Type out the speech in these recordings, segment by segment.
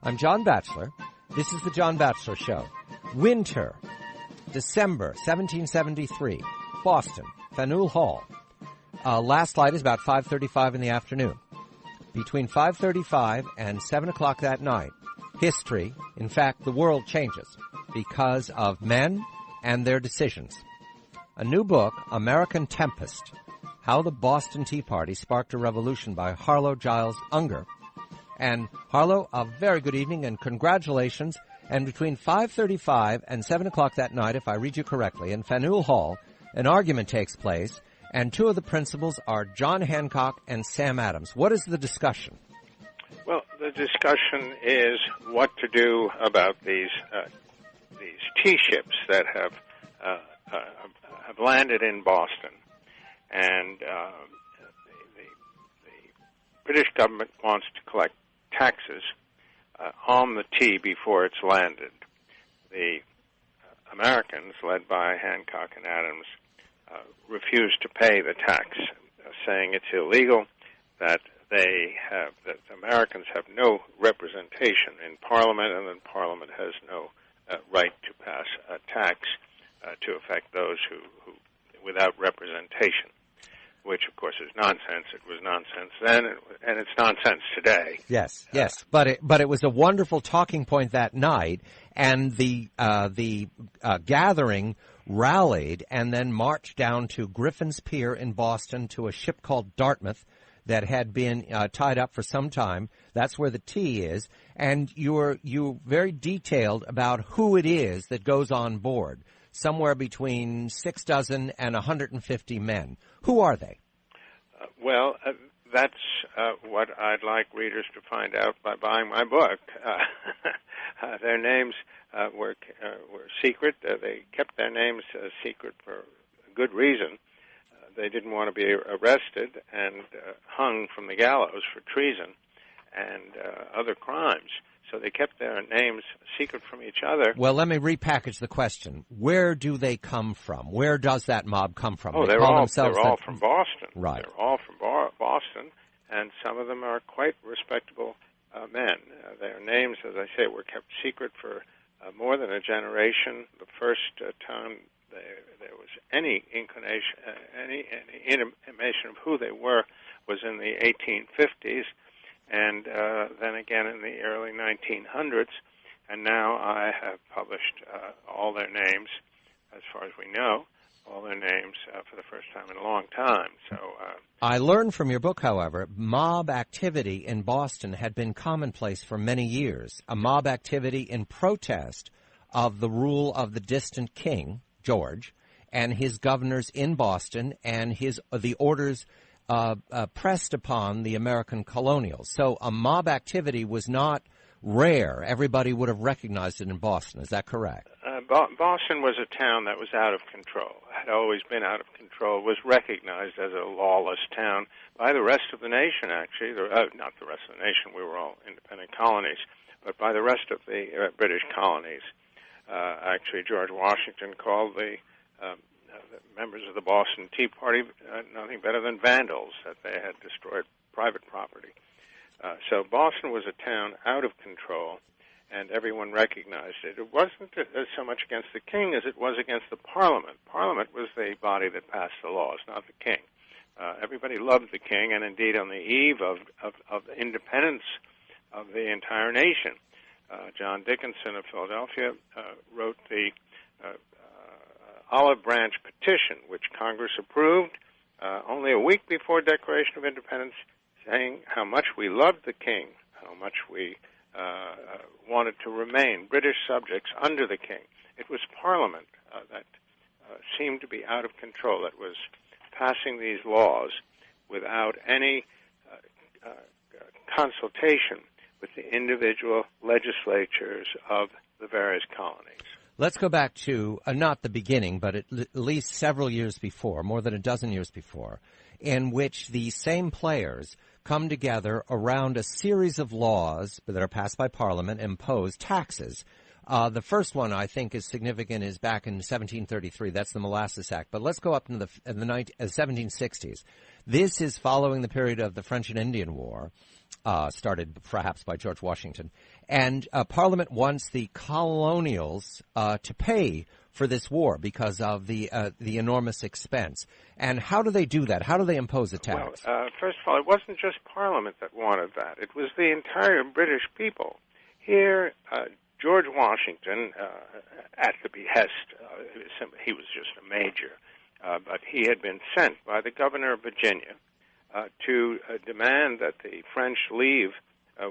I'm John Batchelor. This is the John Batchelor Show. Winter, December 1773, Boston, Faneuil Hall. Last light is about 5:35 in the afternoon. Between 5:35 and 7 o'clock that night, history, in fact, the world changes because of men and their decisions. A new book, American Tempest, How the Boston Tea Party Sparked a Revolution by Harlow Giles Unger. And Harlow, a very good evening and congratulations. And between 5:35 and 7 o'clock that night, if I read you correctly, in Faneuil Hall, an argument takes place, and two of the principals are John Hancock and Sam Adams. What is the discussion? Well, the discussion is what to do about these tea ships that have landed in Boston, and the British government wants to collect taxes on the tea before it's landed. The Americans, led by Hancock and Adams, refused to pay the tax, saying it's illegal, that the Americans have no representation in Parliament, and that Parliament has no right to pass a tax to affect those who without representation, which, of course, is nonsense. It was nonsense then, and it's nonsense today. Yes. But it was a wonderful talking point that night, and the gathering rallied and then marched down to Griffin's Pier in Boston to a ship called Dartmouth that had been tied up for some time. That's where the tea is, and you're very detailed about who it is that goes on board. Somewhere between 6 dozen and 150 men. Who are they? That's what I'd like readers to find out by buying my book. Their names were secret. They kept their names secret for a good reason. They didn't want to be arrested and hung from the gallows for treason and other crimes. So they kept their names secret from each other. Well, let me repackage the question. Where do they come from? Where does that mob come from? They're all from Boston. Right. They're all from Boston, and some of them are quite respectable men. Their names, as I say, were kept secret for more than a generation. The first time there was any inclination, any intimation of who they were was in the 1850s. And then again in the early 1900s, and now I have published all their names, as far as we know, all their names for the first time in a long time. So I learned from your book, however, mob activity in Boston had been commonplace for many years, a mob activity in protest of the rule of the distant king, George, and his governors in Boston, and the orders pressed upon the American colonials. So a mob activity was not rare. Everybody would have recognized it in Boston. Is that correct? Boston was a town that was out of control, had always been out of control, was recognized as a lawless town by the rest of the nation, actually. Not the rest of the nation. We were all independent colonies, but by the rest of the British colonies. Actually, George Washington called the members of the Boston Tea Party nothing better than vandals, that they had destroyed private property. So Boston was a town out of control, and everyone recognized it. It wasn't so much against the king as it was against the Parliament. Parliament was the body that passed the laws, not the king. Everybody loved the king, and indeed on the eve of the independence of the entire nation, John Dickinson of Philadelphia wrote the Olive Branch Petition, which Congress approved only a week before Declaration of Independence, saying how much we loved the king, how much we wanted to remain British subjects under the king. It was Parliament that seemed to be out of control, that was passing these laws without any consultation with the individual legislatures of the various colonies. Let's go back to, not the beginning, but at least several years before, more than a dozen years before, in which the same players come together around a series of laws that are passed by Parliament, impose taxes. The first one I think is significant is back in 1733. That's the Molasses Act. But let's go up into the 1760s. This is following the period of the French and Indian War, started perhaps by George Washington. And Parliament wants the colonials to pay for this war because of the enormous expense. And how do they do that? How do they impose a tax? Well, first of all, it wasn't just Parliament that wanted that. It was the entire British people. Here, George Washington, at the behest, he was just a major, but he had been sent by the governor of Virginia to demand that the French leave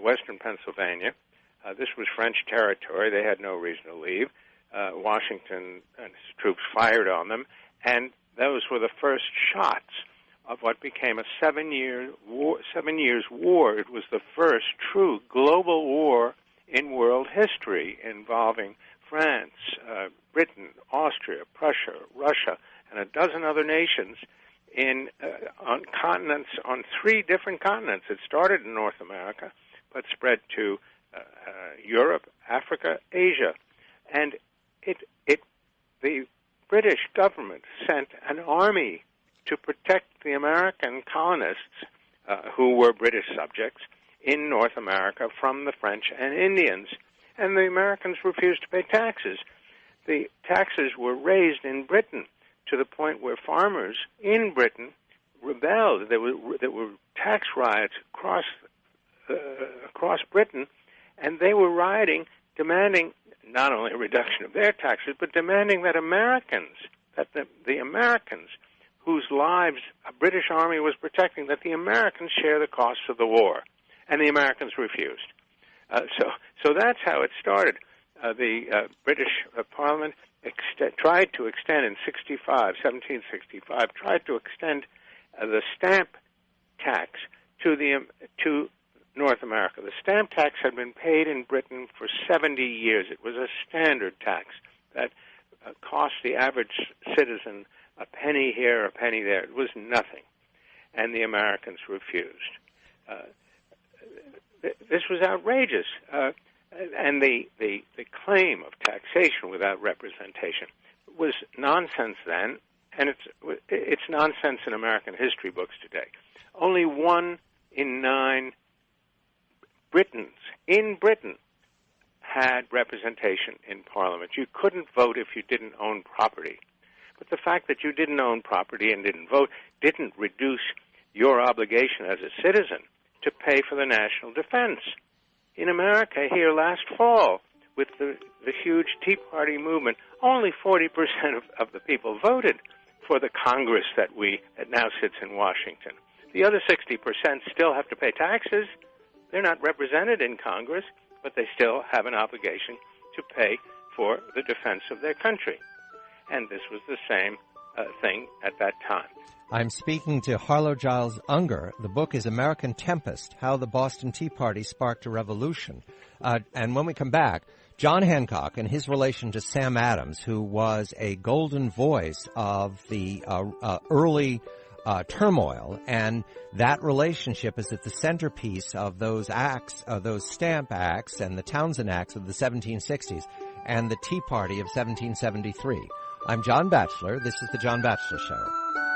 western Pennsylvania. This was French territory. They had no reason to leave. Washington and his troops fired on them, and those were the first shots of what became a 7 years war. It was the first true global war in world history involving France, Britain, Austria, Prussia, Russia, and a dozen other nations on continents, on 3 different continents. It started in North America, but spread to Europe, Africa, Asia, and the British government sent an army to protect the American colonists who were British subjects in North America from the French and Indians, and the Americans refused to pay taxes. The taxes were raised in Britain to the point where farmers in Britain rebelled. There were tax riots across Britain, and they were rioting, demanding not only a reduction of their taxes, but demanding that the Americans whose lives a British army was protecting, that the Americans share the costs of the war. And the Americans refused. So that's how it started. The British Parliament tried to extend in 1765, tried to extend the stamp tax to North America. The stamp tax had been paid in Britain for 70 years. It was a standard tax that cost the average citizen a penny here, a penny there. It was nothing. And the Americans refused. This was outrageous. And the claim of taxation without representation was nonsense then, and it's nonsense in American history books today. Only 1 in 9 Britons in Britain had representation in Parliament. You couldn't vote if you didn't own property. But the fact that you didn't own property and didn't vote didn't reduce your obligation as a citizen to pay for the national defense. In America here last fall, with the huge Tea Party movement, only 40% of the people voted for the Congress that now sits in Washington. The other 60% still have to pay taxes. They're not represented in Congress, but they still have an obligation to pay for the defense of their country. And this was the same thing at that time. I'm speaking to Harlow Giles Unger. The book is American Tempest, How the Boston Tea Party Sparked a Revolution. And when we come back, John Hancock and his relation to Sam Adams, who was a golden voice of the early turmoil, and that relationship is at the centerpiece of those acts, those Stamp Acts and the Townshend Acts of the 1760s and the Tea Party of 1773. I'm John Batchelor. This is The John Batchelor Show.